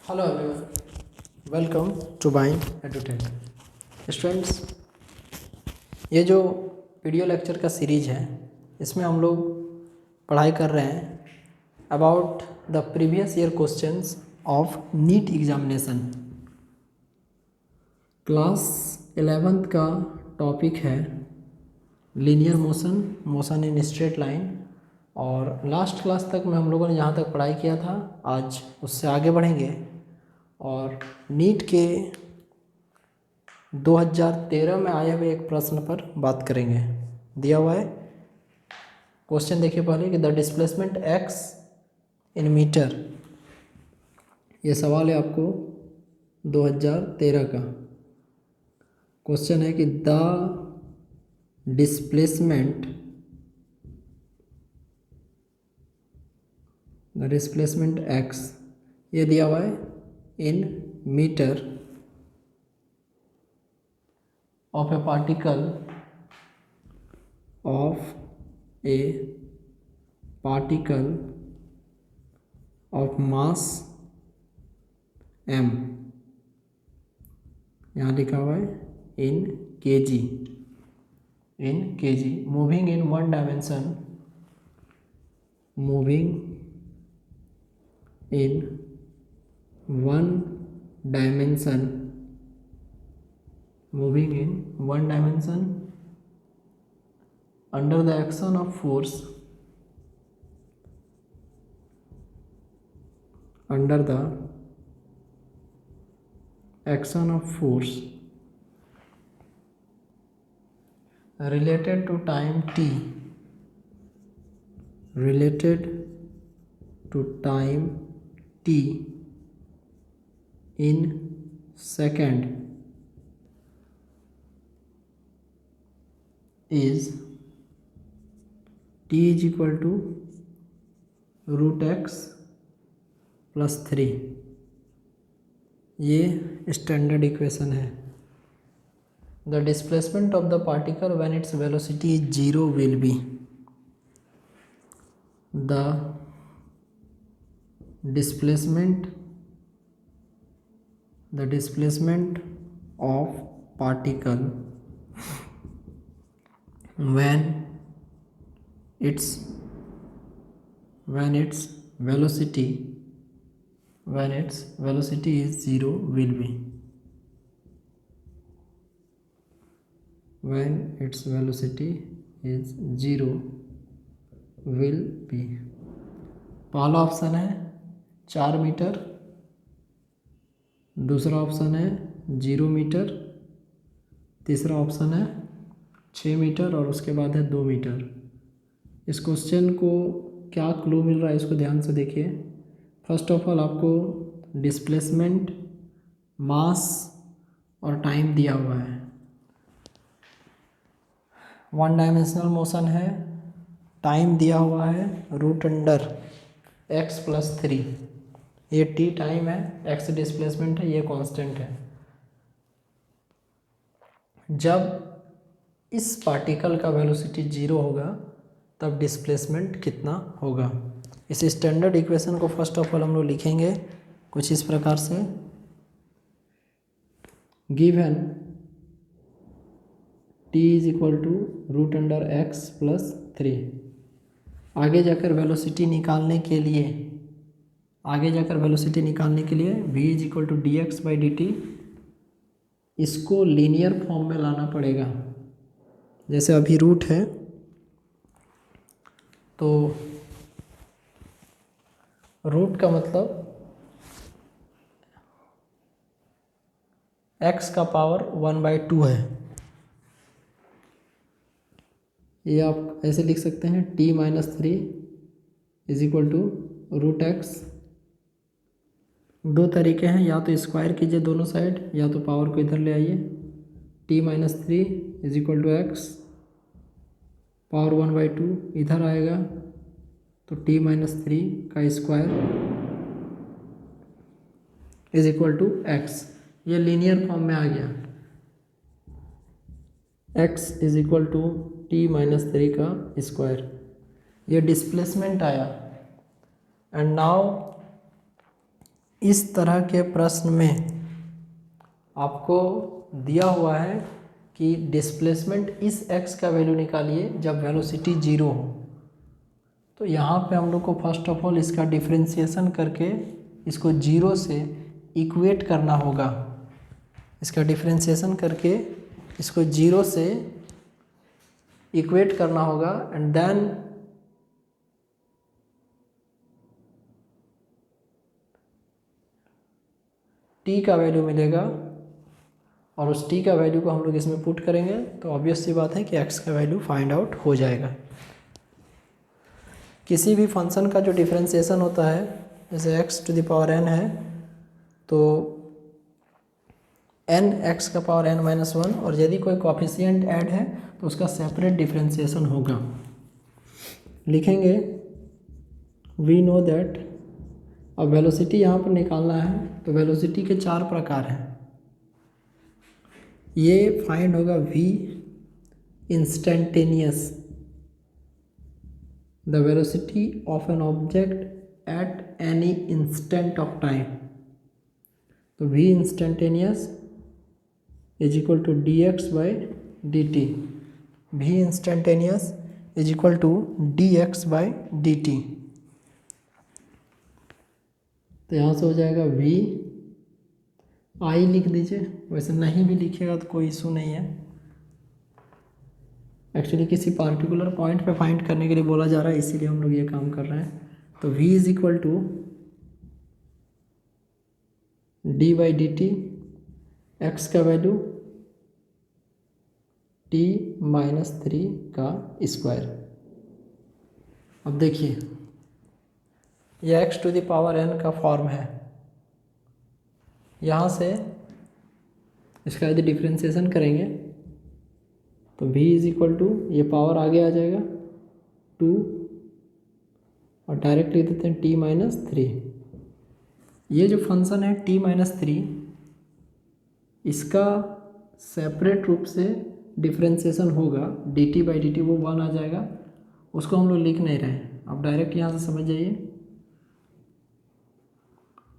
Hello everyone, welcome to bind edutech. Students, ये जो video lecture का सीरीज है इसमें हम लोग पढ़ाई कर रहे हैं about the previous year questions of NEET examination. Class 11th का टॉपिक है linear motion, motion in straight line. और लास्ट क्लास तक में हम लोगों ने जहाँ तक पढ़ाई किया था आज उससे आगे बढ़ेंगे और नीट के 2013 में आए हुए एक प्रश्न पर बात करेंगे। दिया हुआ है क्वेश्चन, देखिए पहले कि the displacement x in metre. ये सवाल है आपको 2013 का। क्वेश्चन है कि द डिस्प्लेसमेंट एक्स, ये दिया हुआ है in metre of a particle of mass m, यहाँ लिखा हुआ है इन kg, moving in one dimension, under the action of force, related to time t in second is t is equal to root x plus 3। ये standard equation है। The displacement of the particle when its velocity is 0 will be, the displacement of particle when its velocity is 0 will be, when its velocity is 0 will be। पहला option है 4 metre, दूसरा option है 0 metre, तीसरा option है 6 metre और उसके बाद है 2 मीटर। इस क्वेश्चन को क्या क्लू मिल रहा है इसको ध्यान से देखिए। फर्स्ट ऑफ ऑल आपको डिस्प्लेसमेंट, मास और टाइम दिया हुआ है। वन डायमेंशनल मोशन है, टाइम दिया हुआ है रूट अंडर एक्स प्लस 3। ये टी टाइम है, एक्स डिस्प्लेसमेंट है, ये कांस्टेंट है। जब इस पार्टिकल का वेलोसिटी 0 होगा तब डिस्प्लेसमेंट कितना होगा। इस स्टैंडर्ड इक्वेशन को फर्स्ट ऑफ ऑल हम लोग लिखेंगे कुछ इस प्रकार से। Given t is equal to root under x plus 3। आगे जाकर वेलोसिटी निकालने के लिए v is equal to d x by D t, इसको लीनियर फॉर्म में लाना पड़ेगा। जैसे अभी रूट है तो रूट का मतलब x का पावर 1/2 है। ये आप ऐसे लिख सकते हैं t minus 3 is equal to root x. दो तरीके हैं, या तो स्क्वायर कीजिए दोनों साइड या तो पावर को इधर ले आइए। t minus 3 is equal to x, power 1/2 इधर आएगा तो t माइनस 3 का square is equal to x. ये लीनियर फॉर्म में आ गया। x is equal to t minus 3 का स्क्वायर, ये डिस्प्लेसमेंट आया। एंड नाउ इस तरह के प्रश्न में आपको दिया हुआ है कि डिस्प्लेसमेंट इस x का वैल्यू निकालिए जब वेलोसिटी 0 हो। तो यहाँ पे हम लोग को फर्स्ट ऑफ ऑल इसका डिफरेंशिएशन करके इसको 0 से इक्वेट करना होगा। इसका डिफरेंशिएशन करके इसको 0 से इक्वेट करना होगा एंड देन t का वैल्यू मिलेगा और उस t का वैल्यू को हम लोग इसमें पुट करेंगे तो ऑब्वियस सी बात है कि x का वैल्यू फाइंड आउट हो जाएगा। किसी भी फंक्शन का जो डिफरेंशिएशन होता है जैसे x⁴n है तो n x का पावर n-1 और यदि कोई कोएफिशिएंट ऐड है तो उसका सेपरेट डिफरेंशिएशन होगा। लिखेंगे वी नो दैट। अब वेलोसिटी यहाँ पर निकालना है तो वेलोसिटी के 4 प्रकार हैं। ये फाइंड होगा v instantaneous, the velocity of an object at any instant of time. तो v instantaneous is equal to dx/dt। v instantaneous is equal to dx/dt। तो यहाँ से हो जाएगा v, आई लिख दीजिए, वैसे नहीं भी लिखिएगा तो कोई इशू नहीं है। एक्चुअली किसी पार्टिकुलर पॉइंट पे फाइंड करने के लिए बोला जा रहा है इसीलिए हम लोग ये काम कर रहे हैं। तो v is equal to d/dt, x का वैल्यू t-3 का स्क्वायर। अब देखिए यह x⁴n का फॉर्म है। यहाँ से इसका यदि डिफरेंशिएशन करेंगे तो v इज इक्वल टू ये पावर आगे आ जाएगा 2 और डायरेक्ट लिख देते हैं t-3। ये जो फंक्शन है t-3 इसका सेपरेट रूप से डिफरेंशिएशन होगा dt/dt, वो 1 आ जाएगा, उसको हम लोग लिख नहीं रहे हैं। अब डायरेक्ट यहाँ से समझ जाइए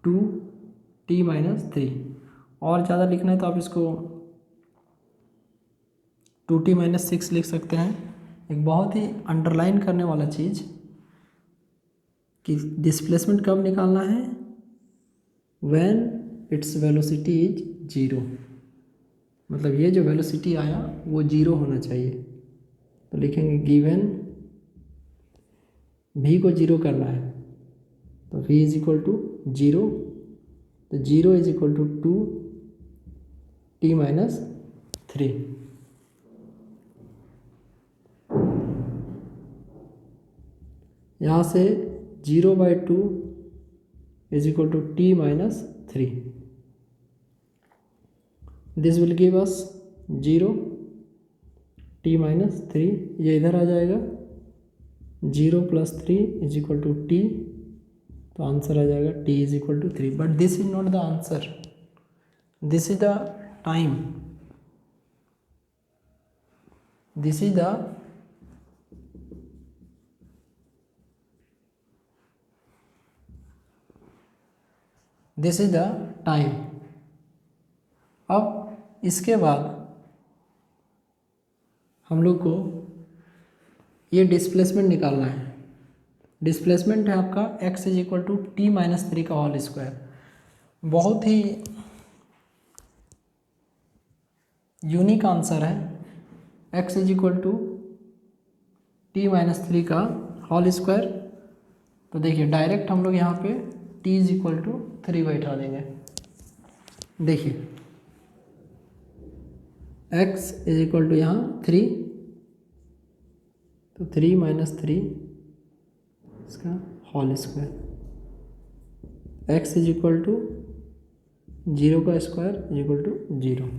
2t-3, और ज़्यादा लिखना है तो आप इसको 2t-6 लिख सकते हैं। एक बहुत ही अंडरलाइन करने वाला चीज़ कि डिस्प्लेसमेंट कब निकालना है, व्हेन इट्स वेलोसिटी इज 0। मतलब ये जो वेलोसिटी आया वो 0 होना चाहिए। तो लिखेंगे गिवन v को 0 करना है तो v इज इक्वल टू 0, तो 0 इज इक्वल टू 2t-3। यहाँ से 0/2 is equal to t-3। This will give us 0, t-3 ये इधर आ जाएगा, 0 + 3 इज इक्वल टू t, तो आंसर आ जाएगा t is equal to 3। But this is not the answer, this is the time, this is the time. अब इसके बाद हम लोग को ये डिस्प्लेसमेंट निकालना है। डिस्प्लेसमेंट है आपका x is equal to t-3 का होल स्क्वायर। बहुत ही यूनिक आंसर है, x is equal to t-3 का होल स्क्वायर। तो देखिए डायरेक्ट हम लोग यहाँ पे t इज इक्वल टू 3 बैठा देंगे। देखिए x इज इक्वल टू यहाँ 3, तो 3 - 3 इसका whole square, x is equal to 0 का स्क्वायर इज इक्वल टू 0।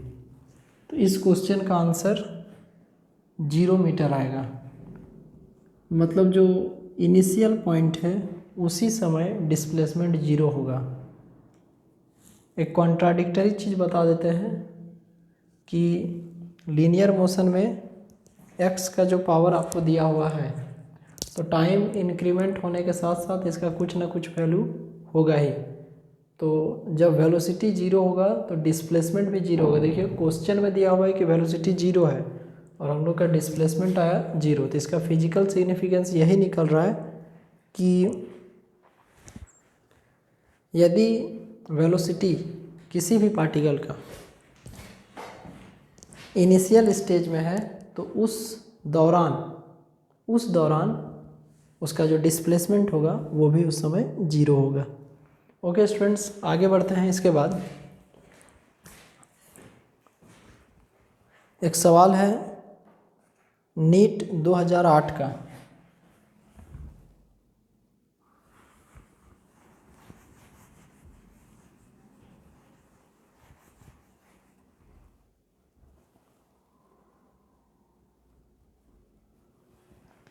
तो इस क्वेश्चन का आंसर 0 मीटर आएगा। मतलब जो इनिशियल पॉइंट है उसी समय डिस्प्लेसमेंट 0 होगा। एक कॉन्ट्राडिक्टरी चीज़ बता देते हैं कि लीनियर मोशन में x का जो पावर आपको दिया हुआ है तो टाइम इंक्रीमेंट होने के साथ साथ इसका कुछ ना कुछ वैल्यू होगा ही। तो जब वेलोसिटी जीरो होगा तो डिस्प्लेसमेंट भी जीरो होगा। देखिए क्वेश्चन में दिया हुआ है कि वेलोसिटी जीरो है और हम लोग का डिस्प्लेसमेंट आया जीरो, तो इसका फिजिकल सिग्निफिकेंस यही निकल रहा है कि यदि वेलोसिटी किसी भी पार्टिकल का इनिशियल स्टेज में है तो उस दौरान उसका जो डिस्प्लेसमेंट होगा वो भी उस समय जीरो होगा। ओके स्टूडेंट्स, आगे बढ़ते हैं। इसके बाद एक सवाल है नीट 2008 का।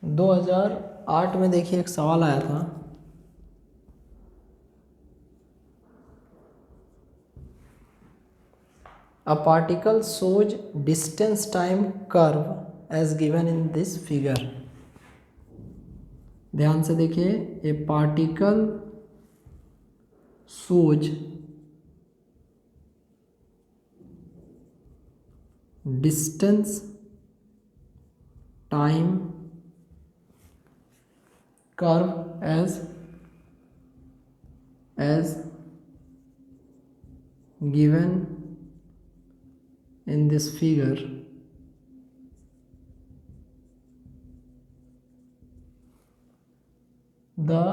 दो हजार आठ में देखिए एक सवाल आया था, A particle shows distance time curve as given in this figure। ध्यान से देखिए, ए particle shows distance time curve as given in this figure। The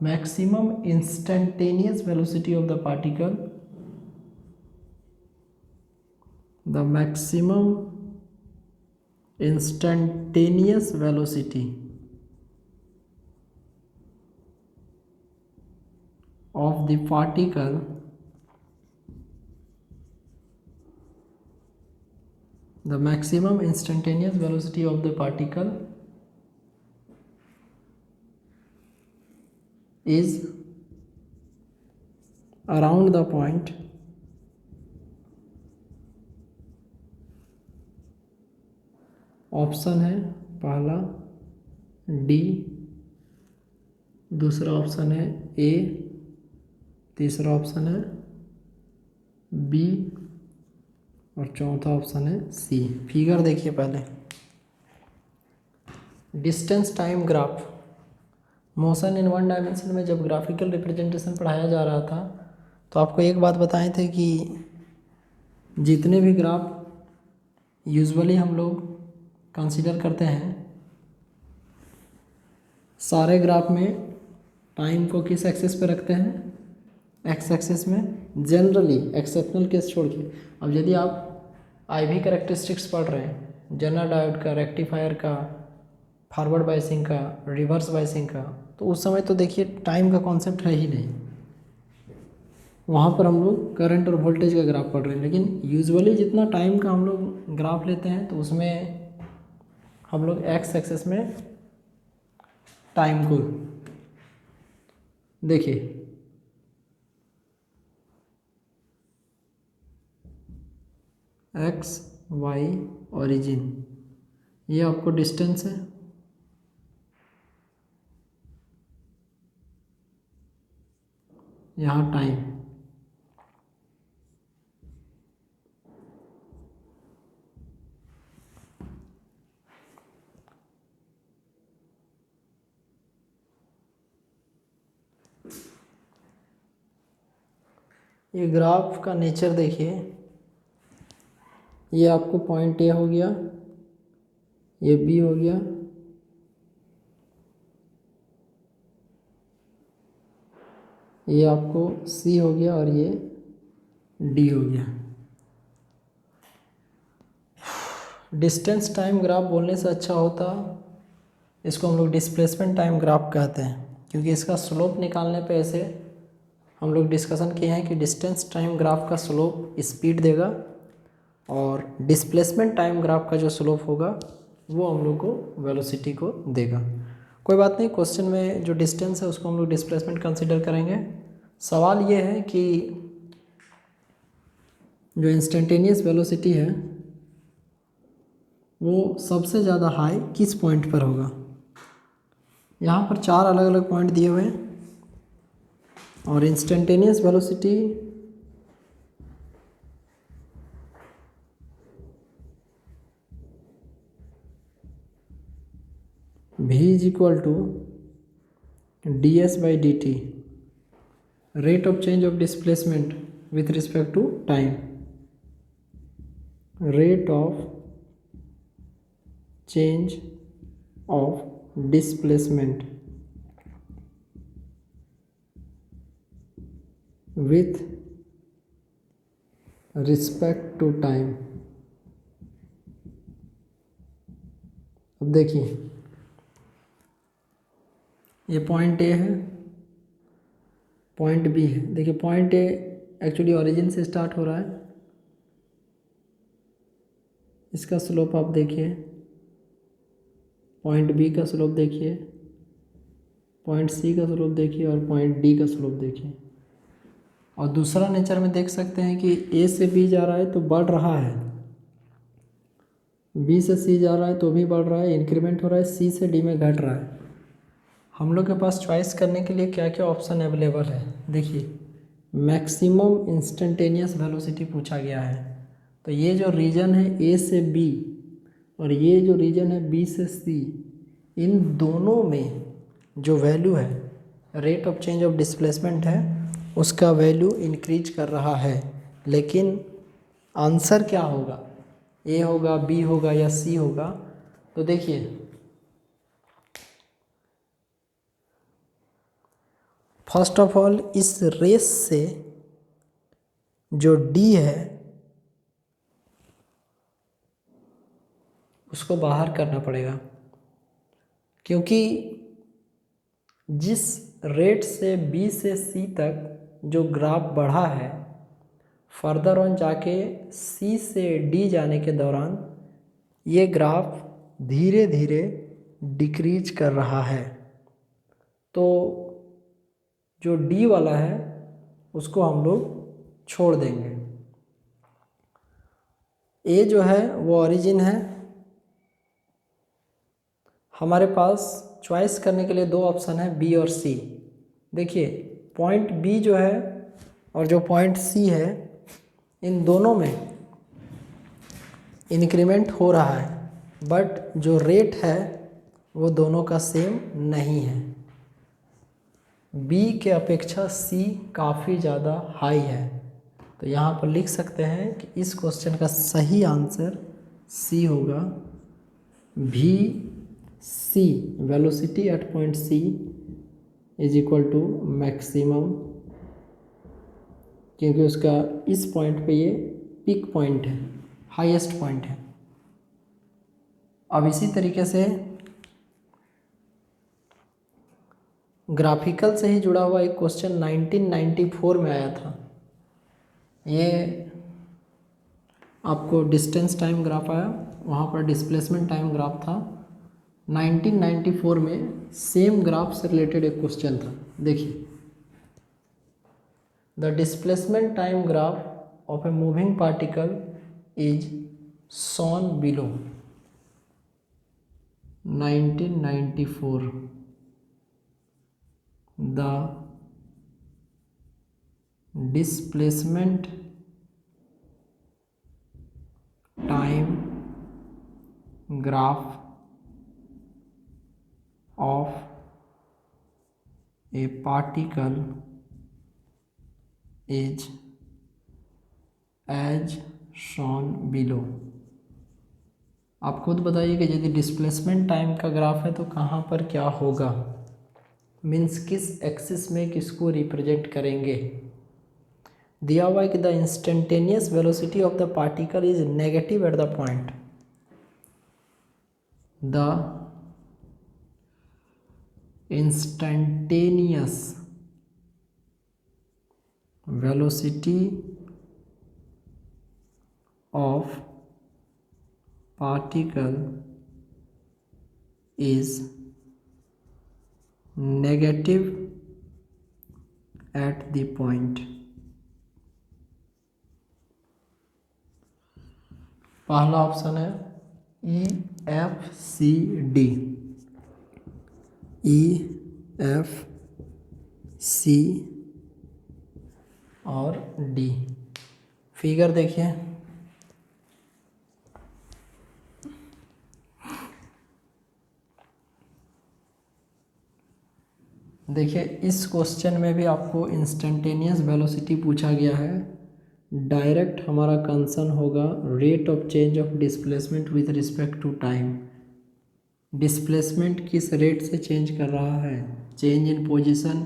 maximum instantaneous velocity of the particle, the maximum instantaneous velocity of the particle the maximum instantaneous velocity of the particle is around the point option है पहला D, दूसरा option है ए, तीसरा option है B और चौथा option है सी। Figure देखिए पहले, distance time graph. Motion in one dimension में जब ग्राफिकल रिप्रेजेंटेशन पढ़ाया जा रहा था तो आपको एक बात बताए थे कि जितने भी ग्राफ यूजुअली हम लोग कंसीडर करते हैं, सारे ग्राफ में टाइम को किस एक्सिस पे रखते हैं, एक्स एक्सिस में, जनरली एक्सेप्शनल केस छोड़ के। अब यदि आप IV कैरेक्टरिस्टिक्स पढ़ रहे हैं, जनरल डायोड का, रेक्टिफायर का, फॉरवर्ड बायसिंग का, रिवर्स बायसिंग का, तो उस समय तो देखिए टाइम का कॉन्सेप्ट है ही नहीं, वहाँ पर हम लोग करंट और वोल्टेज का ग्राफ पढ़ रहे हैं। लेकिन यूजुअली जितना टाइम का हम लोग ग्राफ लेते हैं तो उसमें हम लोग एक्स एक्सिस में टाइम को देखिए, एक्स वाई ओरिजिन, ये आपको डिस्टेंस है, यहाँ टाइम। ये ग्राफ का नेचर देखिए, ये आपको पॉइंट ए हो गया, ये बी हो गया, ये आपको सी हो गया और ये डी हो गया। डिस्टेंस टाइम ग्राफ बोलने से अच्छा होता, इसको हम लोग डिस्प्लेसमेंट टाइम ग्राफ कहते हैं, क्योंकि इसका स्लोप निकालने पे ऐसे हम लोग डिस्कशन किए हैं कि डिस्टेंस टाइम ग्राफ का स्लोप स्पीड देगा और डिस्प्लेसमेंट टाइम ग्राफ का जो स्लोप होगा वो हम लोग को वेलोसिटी को देगा। कोई बात नहीं, क्वेश्चन में जो डिस्टेंस है उसको हम लोग डिस्प्लेसमेंट कंसीडर करेंगे। सवाल ये है कि जो इंस्टेंटेनियस वेलोसिटी है वो सबसे ज़्यादा हाई किस पॉइंट पर होगा। यहाँ पर 4 अलग अलग पॉइंट दिए हुए हैं, और instantaneous velocity v is equal to ds/dt, rate of change of displacement with respect to time, rate of change of displacement with respect to time। अब देखिए ये पॉइंट ए है, पॉइंट बी है। देखिए पॉइंट ए एक्चुअली ओरिजिन से start हो रहा है, इसका स्लोप आप देखिए, पॉइंट बी का स्लोप देखिए, पॉइंट सी का स्लोप देखिए और पॉइंट डी का स्लोप देखिए। और दूसरा नेचर में देख सकते हैं कि ए से बी जा रहा है तो बढ़ रहा है, बी से सी जा रहा है तो भी बढ़ रहा है, इंक्रीमेंट हो रहा है, सी से डी में घट रहा है। हम लोग के पास चॉइस करने के लिए क्या क्या ऑप्शन अवेलेबल है। देखिए मैक्सिमम इंस्टेंटेनियस वेलोसिटी पूछा गया है, तो ये जो रीजन है ए से बी और ये जो रीजन है बी से सी, इन दोनों में जो वैल्यू है rate of change of displacement है उसका वैल्यू इंक्रीज कर रहा है। लेकिन आंसर क्या होगा, ए होगा, बी होगा या सी होगा? तो देखिए फर्स्ट ऑफ ऑल इस रेस से जो डी है उसको बाहर करना पड़ेगा, क्योंकि जिस रेट से बी से सी तक जो ग्राफ बढ़ा है, फर्दर ऑन जाके सी से डी जाने के दौरान ये ग्राफ धीरे धीरे डिक्रीज कर रहा है। तो जो डी वाला है उसको हम लोग छोड़ देंगे। ए जो है वो ओरिजिन है, हमारे पास चॉइस करने के लिए दो ऑप्शन है बी और सी। देखिए पॉइंट बी जो है और जो पॉइंट सी है, इन दोनों में इंक्रीमेंट हो रहा है, बट जो रेट है वो दोनों का सेम नहीं है। बी के अपेक्षा सी काफ़ी ज़्यादा हाई है, तो यहाँ पर लिख सकते हैं कि इस क्वेश्चन का सही आंसर सी होगा। भी C velocity at point C is equal to maximum, क्योंकि उसका इस पॉइंट पे ये पीक पॉइंट है, हाईएस्ट पॉइंट है। अब इसी तरीके से ग्राफिकल से ही जुड़ा हुआ एक क्वेश्चन 1994 में आया था। ये आपको डिस्टेंस टाइम ग्राफ आया, वहाँ पर डिस्प्लेसमेंट टाइम ग्राफ था। 1994 में सेम ग्राफ से रिलेटेड एक क्वेश्चन था। देखिए the displacement time graph of a moving particle is shown below. 1994 the displacement time graph of a particle is as shown below। आप खुद बताइए कि यदि डिस्प्लेसमेंट टाइम का ग्राफ है तो कहाँ पर क्या होगा, मीन्स किस एक्सिस में किसको रिप्रेजेंट करेंगे। दिया हुआ है कि the instantaneous velocity of the particle is negative at the point, the instantaneous velocity of particle is negative at the point. पहला ऑप्शन है EFCD। EFCD और डी। फिगर देखिए, देखिए इस क्वेश्चन में भी आपको इंस्टेंटेनियस वेलोसिटी पूछा गया है। डायरेक्ट हमारा कंसर्न होगा rate of change of displacement with respect to time. Displacement किस रेट से चेंज कर रहा है, चेंज इन पोजीशन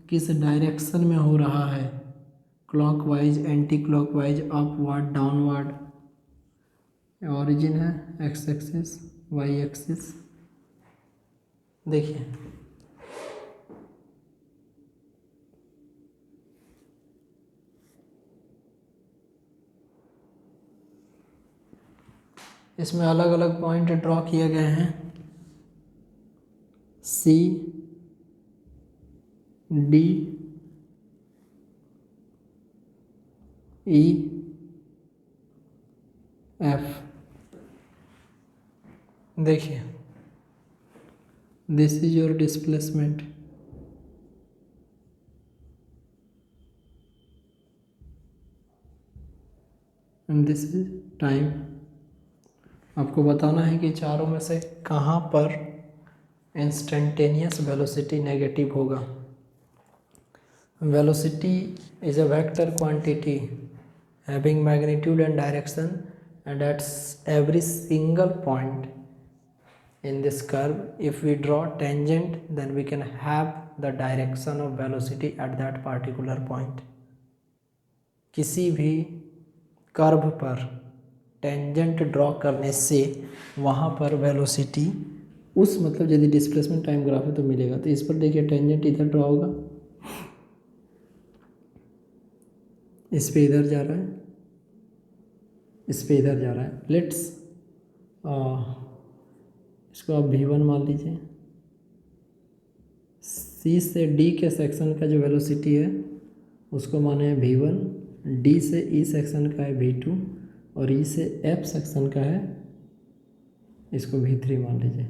किस डायरेक्शन में हो रहा है, clockwise, anti clockwise, upward, downward. Origin है एक्स एक्सिस, वाई एक्सिस। देखिए इसमें अलग अलग पॉइंट ड्रॉ किए गए हैं, सी, डी, ई, एफ। देखिए this is your displacement, and this is time. आपको बताना है कि चारों में से कहाँ पर इंस्टेंटेनियस वेलोसिटी नेगेटिव होगा। Velocity is a vector quantity having magnitude and direction, and at every single point in this curve, if we draw tangent, then we can have the direction of velocity at that particular point. किसी भी curve पर tangent draw करने से वहाँ पर velocity उस मतलब यदि डिस्प्लेसमेंट टाइम ग्राफ है तो मिलेगा। तो इस पर देखिए टेंजेंट इधर ड्रॉ होगा, इस पे इधर जा रहा है, इस पे इधर जा रहा है। लेट्स इसको आप V1 मान लीजिए। C से D के सेक्शन का जो वेलोसिटी है उसको माने V1, D से E सेक्शन का है V2 और E से F सेक्शन का है, इसको V3 मान लीजिए।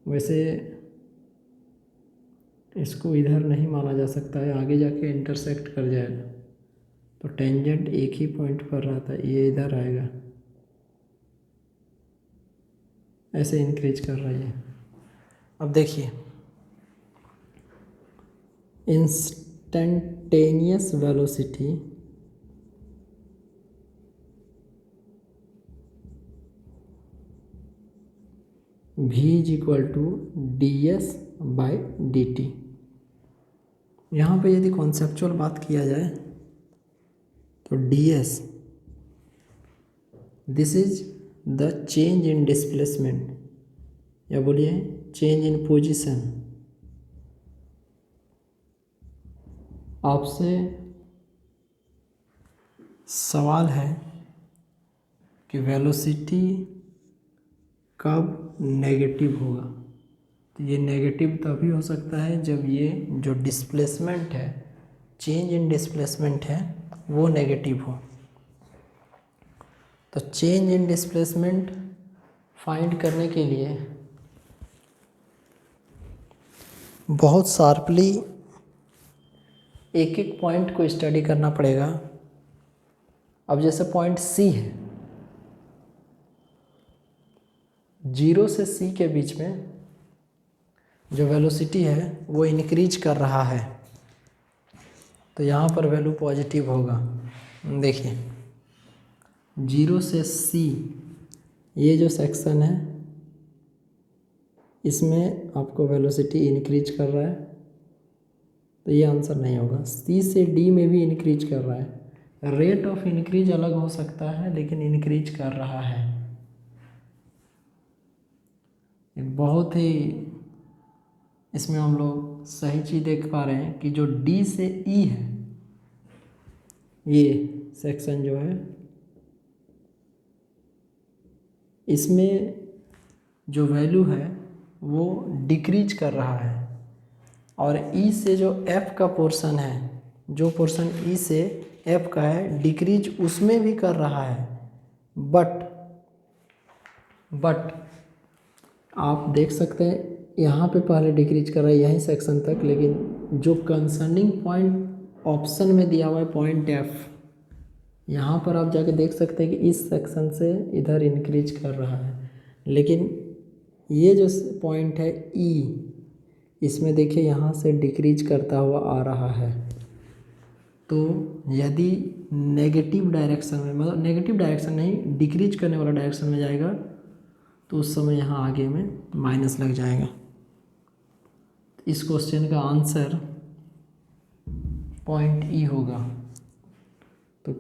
वैसे इसको इधर नहीं माना जा सकता है, आगे जाके इंटरसेक्ट कर जाएगा, तो टेंजेंट एक ही पॉइंट पर रहता है, ये इधर आएगा, ऐसे इंक्रीज कर रही है। अब देखिए instantaneous velocity v is equal to D S by D T. यहाँ पर यदि कॉन्सेप्चुअल बात किया जाए तो D S, this is the change in displacement, या बोलिए चेंज इन पोजीशन। आपसे सवाल है कि वेलोसिटी कब नेगेटिव होगा, तो ये नेगेटिव तभी हो सकता है जब ये जो डिस्प्लेसमेंट है, चेंज इन डिस्प्लेसमेंट है, वो नेगेटिव हो। तो चेंज इन डिस्प्लेसमेंट फाइंड करने के लिए बहुत शार्पली एक एक पॉइंट को स्टडी करना पड़ेगा। अब जैसे पॉइंट सी है, 0 से C के बीच में जो वेलोसिटी है वो इंक्रीज कर रहा है, तो यहाँ पर वैल्यू पॉजिटिव होगा। देखिए 0 से C ये जो सेक्शन है इसमें आपको वेलोसिटी इंक्रीज कर रहा है, तो ये आंसर नहीं होगा। C से D में भी इंक्रीज कर रहा है, रेट ऑफ इंक्रीज अलग हो सकता है लेकिन इंक्रीज कर रहा है। बहुत ही इसमें हम लोग सही चीज़ देख पा रहे हैं कि जो D से E है, ये सेक्शन जो है इसमें जो वैल्यू है वो डिक्रीज कर रहा है, और E से जो F का पोर्शन है, जो पोर्शन E से F का है डिक्रीज उसमें भी कर रहा है। बट आप देख सकते हैं यहाँ पे पहले डिक्रीज कर रहा है यहीं सेक्शन तक, लेकिन जो कंसर्निंग पॉइंट ऑप्शन में दिया हुआ है पॉइंट एफ, यहाँ पर आप जाके देख सकते हैं कि इस सेक्शन से इधर इंक्रीज कर रहा है, लेकिन ये जो पॉइंट है ई, इसमें देखिए यहाँ से डिक्रीज करता हुआ आ रहा है। तो यदि नेगेटिव डायरेक्शन में, मतलब नेगेटिव डायरेक्शन नहीं, डिक्रीज करने वाला डायरेक्शन में जाएगा तो उस समय यहाँ आगे में माइनस लग जाएगा। इस क्वेश्चन का आंसर पॉइंट ई होगा। तो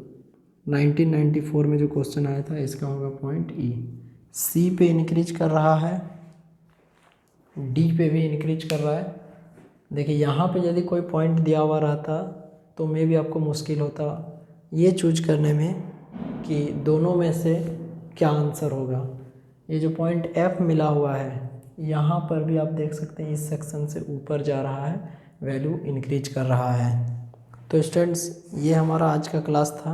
1994 में जो क्वेश्चन आया था इसका होगा पॉइंट ई। सी पे इंक्रीज कर रहा है, डी पे भी इंक्रीज कर रहा है। देखिए यहाँ पे यदि कोई पॉइंट दिया हुआ रहता तो मे भी आपको मुश्किल होता ये चूज करने में कि दोनों में से क्या आंसर होगा। ये जो पॉइंट एफ मिला हुआ है यहाँ पर भी आप देख सकते हैं इस सेक्शन से ऊपर जा रहा है, वैल्यू इंक्रीज कर रहा है। तो स्टूडेंट्स ये हमारा आज का क्लास था।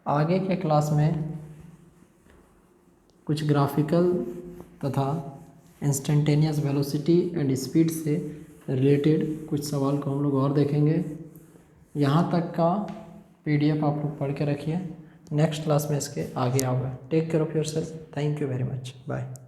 आगे के क्लास में कुछ ग्राफिकल तथा इंस्टेंटेनियस वेलोसिटी एंड स्पीड से रिलेटेड कुछ सवाल को हम लोग और देखेंगे। यहाँ तक का PDF आप लोग पढ़ के रखिए। नेक्स्ट क्लास में इसके आगे आऊँगा। Take care of yourself. Thank you very much. Bye.